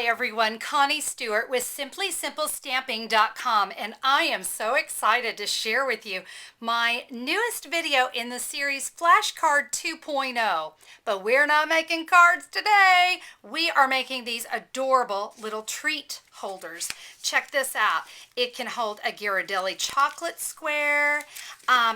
everyone, Connie Stewart with SimplySimpleStamping.com, and I am so excited to share with you my newest video in the series Flashcard 2.0. But we're not making cards today. We are making these adorable little treat holders. Check this out. It can hold a Ghirardelli Chocolate square.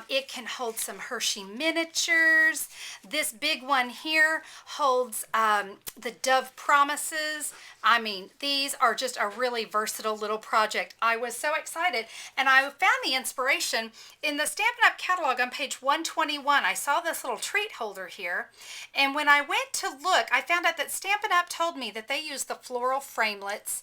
It can hold some Hershey Miniatures. This big one here holds the Dove Promises. I mean, these are just a really versatile little project. I was so excited, and I found the inspiration in the Stampin' Up! Catalog on page 121. I saw this little treat holder here, and when I went to look, I found out that Stampin' Up! Told me that they use the Floral Framelits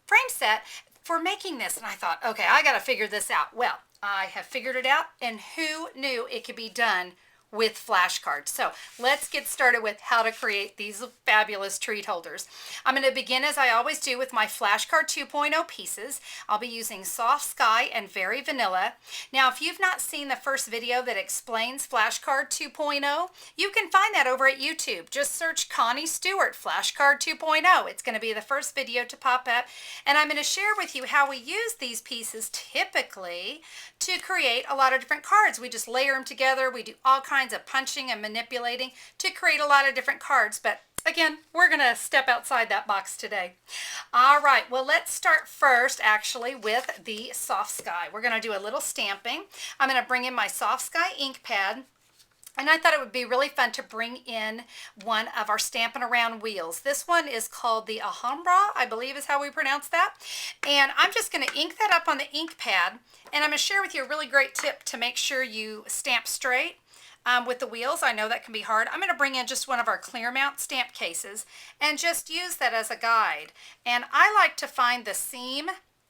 frame set for making this, and I thought, okay, I got to figure this out. Well, I have figured it out, and who knew it could be done with flashcards? So let's get started with how to create these fabulous treat holders. I'm going to begin, as I always do, with my Flashcard 2.0 pieces. I'll be using Soft Sky and Very Vanilla. Now, if you've not seen the first video that explains Flashcard 2.0, you can find that over at YouTube. Just search Connie Stewart Flashcard 2.0. It's going to be the first video to pop up, and I'm going to share with you how we use these pieces typically to create a lot of different cards. We just layer them together. We do all kinds of punching and manipulating to create a lot of different cards, but again, we're gonna step outside that box today. All right, well, let's start first actually with the Soft Sky. We're gonna do a little stamping. I'm gonna bring in my Soft Sky ink pad, and I thought it would be really fun to bring in one of our Stampin' Around wheels. This one is called the Alhambra, I believe is how we pronounce that. And I'm just going to ink that up on the ink pad, and I'm going to share with you a really great tip to make sure you stamp straight with the wheels. I know that can be hard. I'm going to bring in just one of our clear mount stamp cases and just use that as a guide. And I like to find the seam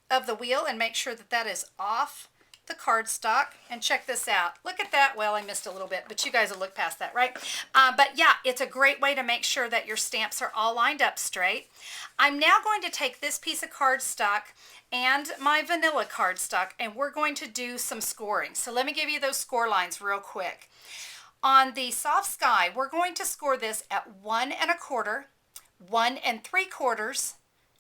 of the wheel and make sure that that is off the cardstock. And check this out. Look at that. Well, I missed a little bit, but you guys will look past that, right? But yeah, it's a great way to make sure that your stamps are all lined up straight. I'm now going to take this piece of cardstock and my vanilla cardstock, and we're going to do some scoring. So let me give you those score lines real quick. On the Soft Sky, we're going to score this at 1 1/4, 1 3/4,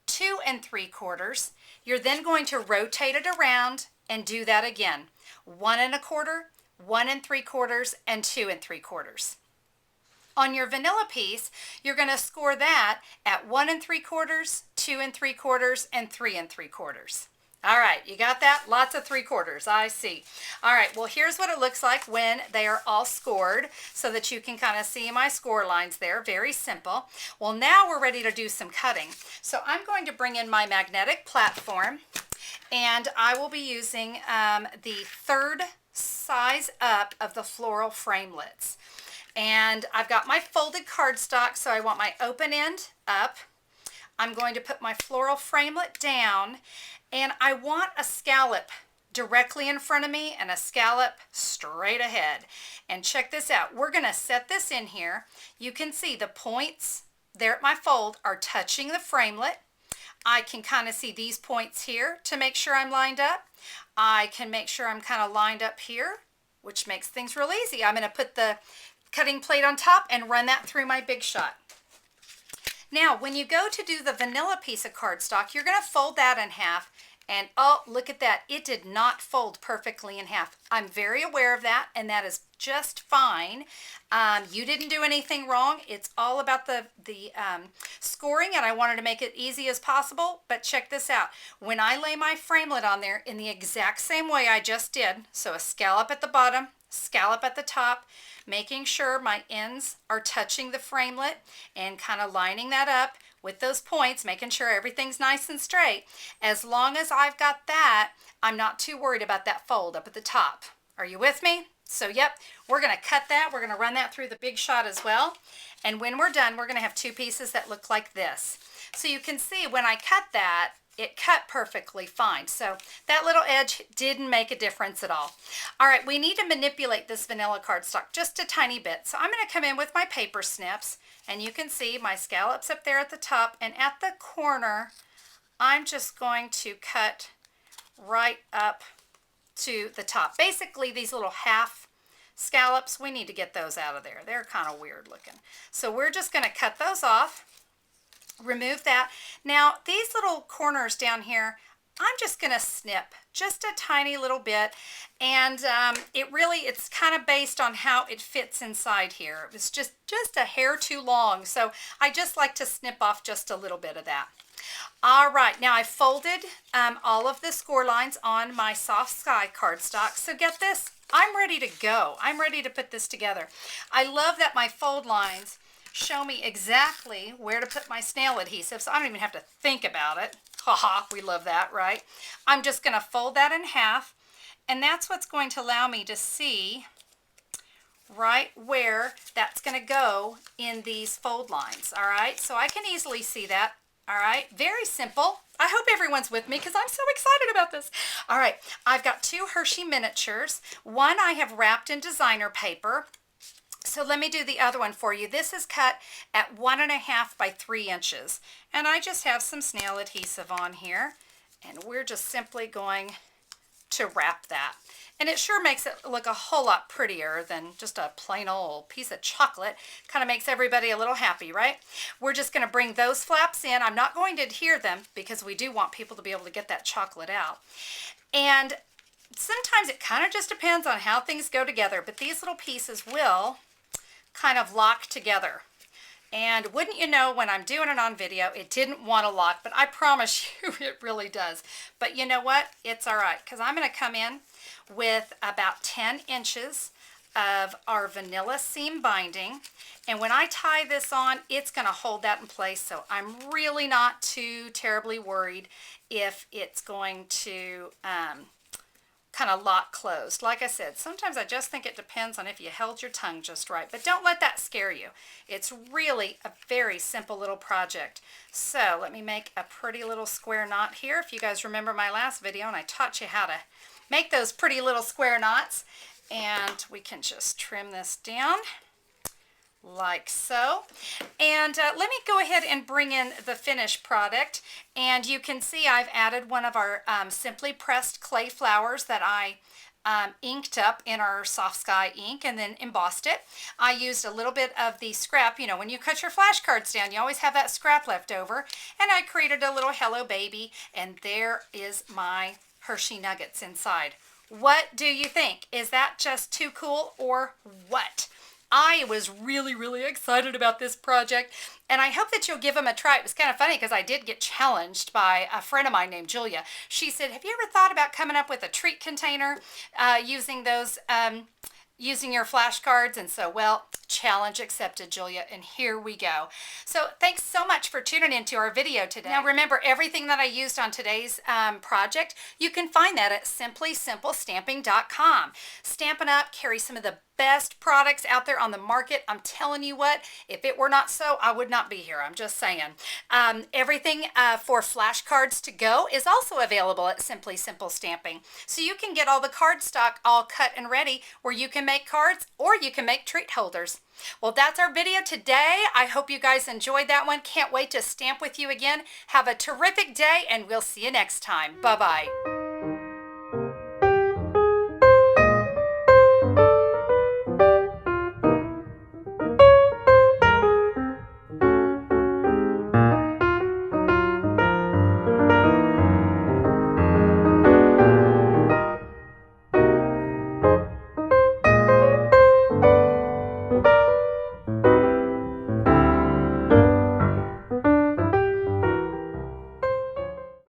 2 3/4. You're then going to rotate it around and do that again. 1 1/4, 1 3/4, and 2 3/4. On your vanilla piece, you're going to score that at 1 3/4, 2 3/4, and 3 3/4. All right, you got that? Lots of 3/4, I see. All right, well, here's what it looks like when they are all scored so that you can kind of see my score lines there. Very simple. Well, now we're ready to do some cutting. So I'm going to bring in my magnetic platform, and I will be using the third size up of the Floral Framelits. And I've got my folded cardstock, so I want my open end up. I'm going to put my Floral Framelit down, and I want a scallop directly in front of me and a scallop straight ahead. And check this out. We're going to set this in here. You can see the points there at my fold are touching the framelit. I can kind of see these points here to make sure I'm lined up. I can make sure I'm kind of lined up here, which makes things real easy. I'm going to put the cutting plate on top and run that through my Big Shot. Now, when you go to do the vanilla piece of cardstock, you're going to fold that in half, and oh, look at that. It did not fold perfectly in half. I'm very aware of that, and that is just fine. You didn't do anything wrong. It's all about the scoring, and I wanted to make it easy as possible, but check this out. When I lay my framelit on there in the exact same way I just did, so a scallop at the bottom, scallop at the top, making sure my ends are touching the framelit and kind of lining that up with those points, making sure everything's nice and straight. As long as I've got that, I'm not too worried about that fold up at the top. Are you with me? So yep, we're going to cut that. We're going to run that through the Big Shot as well. And when we're done, we're going to have two pieces that look like this. So you can see when I cut that, it cut perfectly fine. So that little edge didn't make a difference at all. All right, we need to manipulate this vanilla cardstock just a tiny bit. So I'm going to come in with my paper snips, and you can see my scallops up there at the top, and at the corner, I'm just going to cut right up to the top. Basically, these little half scallops, we need to get those out of there. They're kind of weird looking. So we're just going to cut those off. remove that. Now these little corners down here, I'm just going to snip just a tiny little bit, and it's kind of based on how it fits inside here. It was just a hair too long, so I just like to snip off just a little bit of that. All right, now I folded all of the score lines on my Soft Sky cardstock, so get this, I'm ready to go. I'm ready to put this together. I love that my fold lines show me exactly where to put my snail adhesive, so I don't even have to think about it. Haha, we love that, right? I'm just going to fold that in half, and that's what's going to allow me to see right where that's going to go in these fold lines, all right? So I can easily see that, all right? Very simple. I hope everyone's with me because I'm so excited about this. All right, I've got 2 Hershey Miniatures. One I have wrapped in designer paper. So let me do the other one for you. This is cut at 1.5 by 3 inches. And I just have some snail adhesive on here. And we're just simply going to wrap that. And it sure makes it look a whole lot prettier than just a plain old piece of chocolate. Kind of makes everybody a little happy, right? We're just going to bring those flaps in. I'm not going to adhere them because we do want people to be able to get that chocolate out. And sometimes it kind of just depends on how things go together. But these little pieces will kind of lock together. And wouldn't you know, when I'm doing it on video, it didn't want to lock, but I promise you it really does. But you know what? It's all right, because I'm going to come in with about 10 inches of our vanilla seam binding. And when I tie this on, it's going to hold that in place. So I'm really not too terribly worried if it's going to kind of lock closed. Like I said, sometimes I just think it depends on if you held your tongue just right, but don't let that scare you. It's really a very simple little project. So let me make a pretty little square knot here. If you guys remember my last video, and I taught you how to make those pretty little square knots, and we can just trim this down like so. And let me go ahead and bring in the finished product, and you can see I've added one of our simply pressed clay flowers that I inked up in our Soft Sky ink and then embossed it. I used a little bit of the scrap. You know, when you cut your flashcards down, you always have that scrap left over, and I created a little hello baby, and there is my Hershey Nuggets inside. What do you think? Is that just too cool or what? I was really, really excited about this project, and I hope that you'll give them a try. It was kind of funny because I did get challenged by a friend of mine named Julia. She said, have you ever thought about coming up with a treat container using those, using your flashcards? And so, well, challenge accepted, Julia, and here we go. So thanks so much for tuning into our video today. Now remember, everything that I used on today's project, you can find that at simplysimplestamping.com. Stampin' Up! Carries some of the best products out there on the market. I'm telling you what, if it were not so, I would not be here. I'm just saying. Everything for flashcards to go is also available at Simply Simple Stamping. So you can get all the cardstock all cut and ready where you can make cards or you can make treat holders. Well, that's our video today. I hope you guys enjoyed that one. Can't wait to stamp with you again. Have a terrific day, and we'll see you next time. Bye-bye.